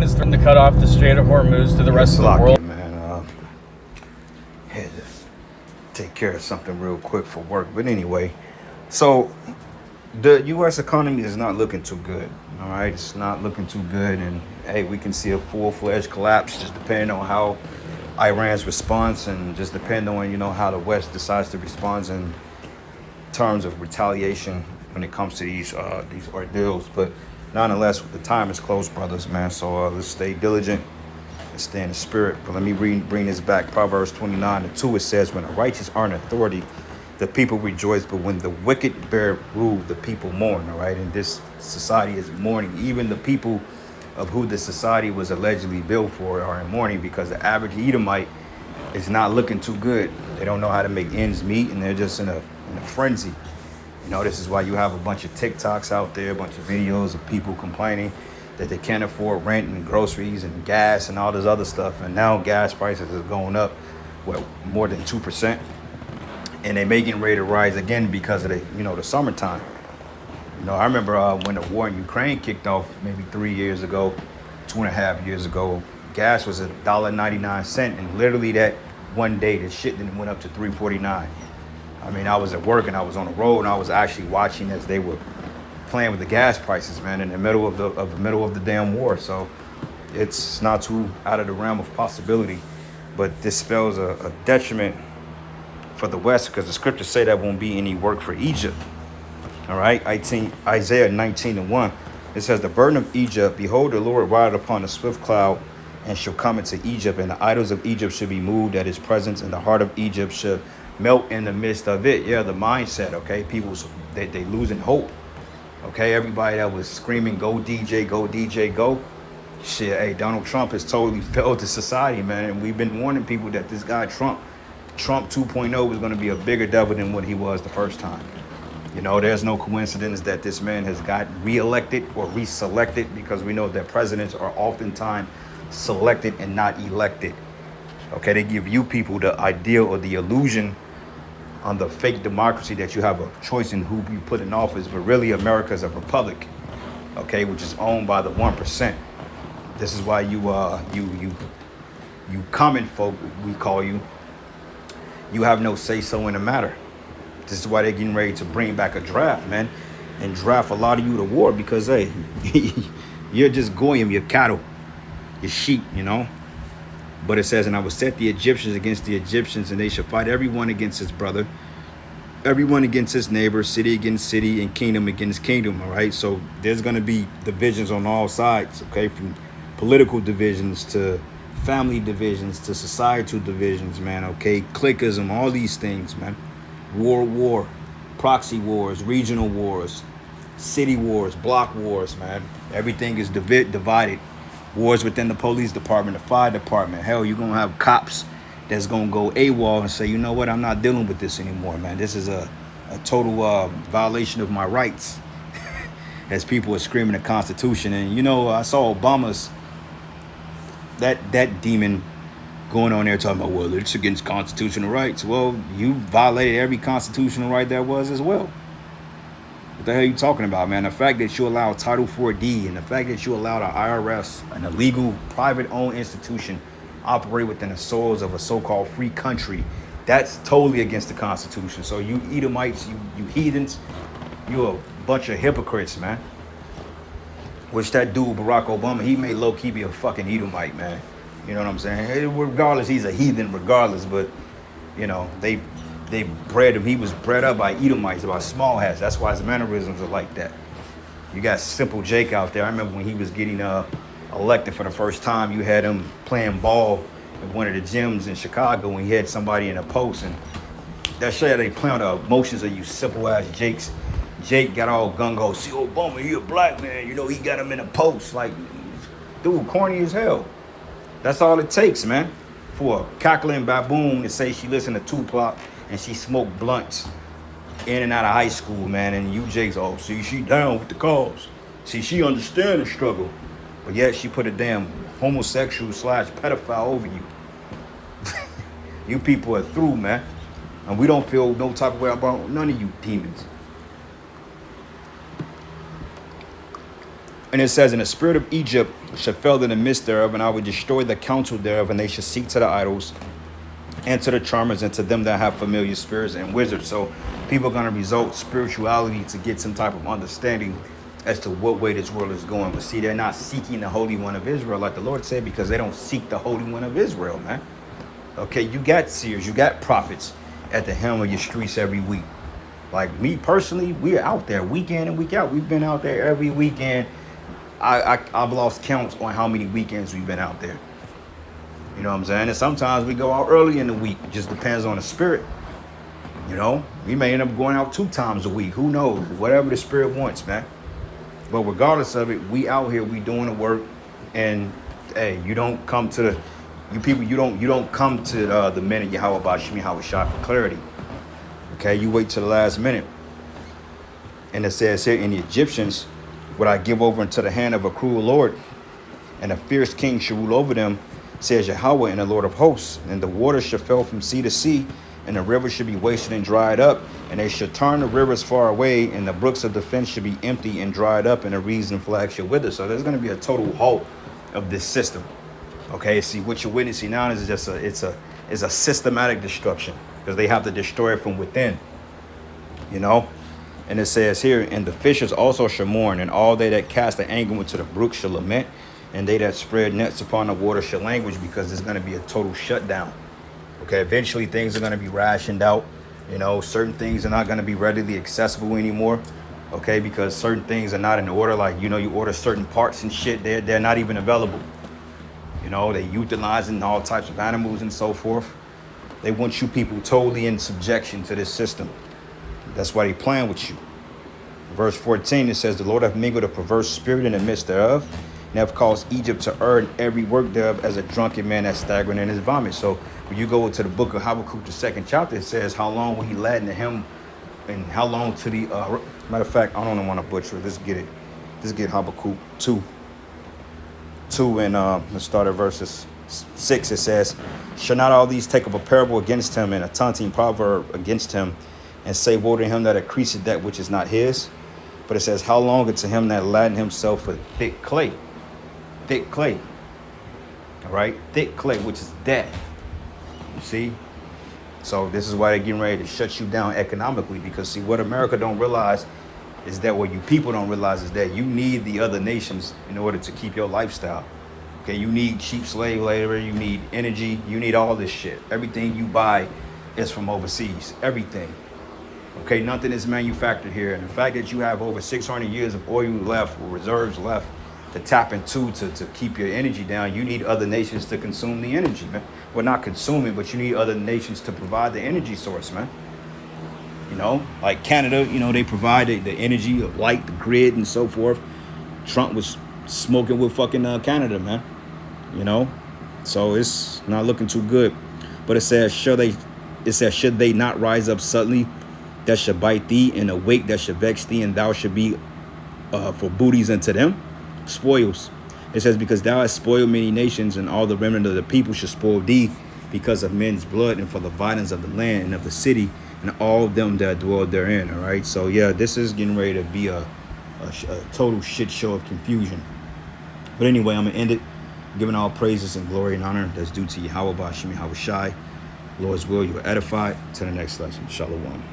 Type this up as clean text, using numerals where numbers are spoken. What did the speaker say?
is threatening to cut off the Strait of Hormuz to the rest of the world. Man, had to take care of something real quick for work. But anyway, so the U.S. economy is not looking too good. All right, it's not looking too good, and hey, we can see a full-fledged collapse just depending on how Iran's response, and just depending on how the West decides to respond in terms of retaliation when it comes to these ordeals. But nonetheless, the time is close, brothers, man. So let's stay diligent and stay in the spirit. But let me bring this back. Proverbs 29:2, it says, when the righteous are in authority, the people rejoice, but when the wicked bear rule, the people mourn. All right, and this society is mourning. Even the people of who the society was allegedly built for are in mourning, because the average Edomite is not looking too good. They don't know how to make ends meet, and they're just in a frenzy. This is why you have a bunch of TikToks out there, a bunch of videos of people complaining that they can't afford rent and groceries and gas and all this other stuff. And now gas prices are going up, more than 2%. And they may get ready to rise again because of the summertime. I remember when the war in Ukraine kicked off maybe 3 years ago, 2.5 years ago, gas was $1.99. And literally that one day, the shit then went up to $3.49. I mean, I was at work and I was on the road and I was actually watching as they were playing with the gas prices, man, in the middle of the damn war. So it's not too out of the realm of possibility, but this spells a detriment for the West, because the scriptures say that won't be any work for Egypt. All right, Isaiah 19:1, it says, the burden of Egypt, behold, the Lord rideth upon a swift cloud, and shall come into Egypt, and the idols of Egypt should be moved at his presence, and the heart of Egypt should melt in the midst of it. Yeah, the mindset, okay? People, they losing hope. Okay, everybody that was screaming, go DJ, go DJ, go. Shit, hey, Donald Trump has totally failed the society, man. And we've been warning people that this guy, Trump 2.0 was going to be a bigger devil than what he was the first time. There's no coincidence that this man has got reelected or reselected, because we know that presidents are oftentimes selected and not elected. Okay, they give you people the idea or the illusion on the fake democracy that you have a choice in who you put in office, but really America is a republic, okay, which is owned by the 1%. This is why you common folk, we call you have no say-so in the matter. This is why they're getting ready to bring back a draft, man, and draft a lot of you to war, because, hey, you're just goyim, your cattle, your sheep, But it says, and I will set the Egyptians against the Egyptians, and they shall fight everyone against his brother, everyone against his neighbor, city against city, and kingdom against kingdom. All right. So there's going to be divisions on all sides. Okay. From political divisions to family divisions to societal divisions, man. Okay. Cliquism, all these things, man. War, proxy wars, regional wars, city wars, block wars, man. Everything is divided. Wars within the police department, the fire department. Hell, you're going to have cops that's going to go AWOL and say, you know what, I'm not dealing with this anymore, man. This is a total violation of my rights. As people are screaming the Constitution. And, I saw Obama's, that demon going on there talking about, well, it's against constitutional rights. Well, you violated every constitutional right there was as well. What the hell are you talking about, man? The fact that you allow Title 4D and the fact that you allow the IRS, an illegal private-owned institution, operate within the soils of a so-called free country, that's totally against the Constitution. So you Edomites, you heathens, you a bunch of hypocrites, man. Which that dude, Barack Obama, he may low-key be a fucking Edomite, man. You know what I'm saying? Hey, regardless, he's a heathen regardless, but, they bred him. He was bred up by Edomites, by small hats. That's why his mannerisms are like that. You got Simple Jake out there. I remember when he was getting elected for the first time, you had him playing ball at one of the gyms in Chicago when he had somebody in a post. And that shit, they play on the emotions of you simple ass Jakes. Jake got all gung-ho. See, Obama, he a black man. He got him in a post. Like, dude, corny as hell. That's all it takes, man, for a cackling baboon to say she listened to Tupac and she smoked blunts in and out of high school, man. And you Jakes, oh, see, she down with the cause. See, she understand the struggle. But yet she put a damn homosexual / pedophile over you. You people are through, man. And we don't feel no type of way about none of you demons. And it says, and the spirit of Egypt shall fell in the midst thereof, and I will destroy the counsel thereof, and they shall seek to the idols and to the charmers and to them that have familiar spirits and wizards. So people are going to resort spirituality to get some type of understanding as to what way this world is going. But see, they're not seeking the Holy One of Israel, like the Lord said, because they don't seek the Holy One of Israel, man. Okay, you got seers, you got prophets at the helm of your streets every week. Like me personally, we're out there week in and week out. We've been out there every weekend. I've lost counts on how many weekends we've been out there. You know what I'm saying? And sometimes we go out early in the week. It just depends on the spirit. You know, we may end up going out 2 times a week. Who knows? Whatever the spirit wants, man. But regardless of it, we out here, we doing the work. And hey, you don't come to the, you people, you don't come to the minute Yahweh Bashimi Hawashai for clarity. Okay, you wait till the last minute. And it says here, in the Egyptians would I give over into the hand of a cruel Lord, and a fierce king shall rule over them, says Yahweh and the Lord of hosts. And the waters shall fall from sea to sea, and the rivers should be wasted and dried up, and they shall turn the rivers far away, and the brooks of defense should be empty and dried up, and the reeds and flags shall wither. So there's going to be a total halt of this system. Okay, see what you're witnessing now is just a systematic destruction, because they have to destroy it from within. You know. And it says here, and the fishers also shall mourn, and all they that cast the anger into the brook shall lament, and they that spread nets upon the water shall languish, because there's going to be a total shutdown. Okay, eventually things are going to be rationed out. You know, certain things are not going to be readily accessible anymore. Okay, because certain things are not in order. Like, you know, you order certain parts and shit, they're not even available. You know, they euthanizing all types of animals and so forth. They want you people totally in subjection to this system. That's why they playing with you. Verse 14, it says, the Lord hath mingled a perverse spirit in the midst thereof, and have caused Egypt to err in every work thereof as a drunken man that's staggering in his vomit. So when you go into the book of Habakkuk, the 2nd chapter, it says, how long will he laden to him, and how long to the, matter of fact, I don't want to butcher it. Let's get it. Let's get Habakkuk 2, and let's start at verses 6. It says, shall not all these take up a parable against him, and a taunting proverb against him, and say, woe to him that accreaseth that which is not his? But it says, how long unto him that laden himself with thick clay? Thick clay. All right? Thick clay, which is death. You see? So this is why they're getting ready to shut you down economically. Because, see, what America don't realize is that, what you people don't realize is that you need the other nations in order to keep your lifestyle. Okay? You need cheap slave labor. You need energy. You need all this shit. Everything you buy is from overseas. Everything. Okay, nothing is manufactured here. And the fact that you have over 600 years of oil left, or reserves left to tap into to keep your energy down, you need other nations to consume the energy, man. Well, not consume it, but you need other nations to provide the energy source, man. You know, like Canada, you know, they provide the energy of light, the grid, and so forth. Trump was smoking with fucking Canada, man. You know, so it's not looking too good. But it says, should they not rise up suddenly, that shall bite thee, and awake that shall vex thee, and thou shalt be for booties unto them, spoils. It says, because thou hast spoiled many nations, and all the remnant of the people shall spoil thee, because of men's blood, and for the violence of the land and of the city, and all of them that dwell therein. All right, so yeah, this is getting ready to be a total shit show of confusion. But anyway, I'm gonna end it, giving all praises and glory and honor that's due to Yahweh Bashimi Hawashai. Lord's will, you are edified. To the next lesson. Shalom.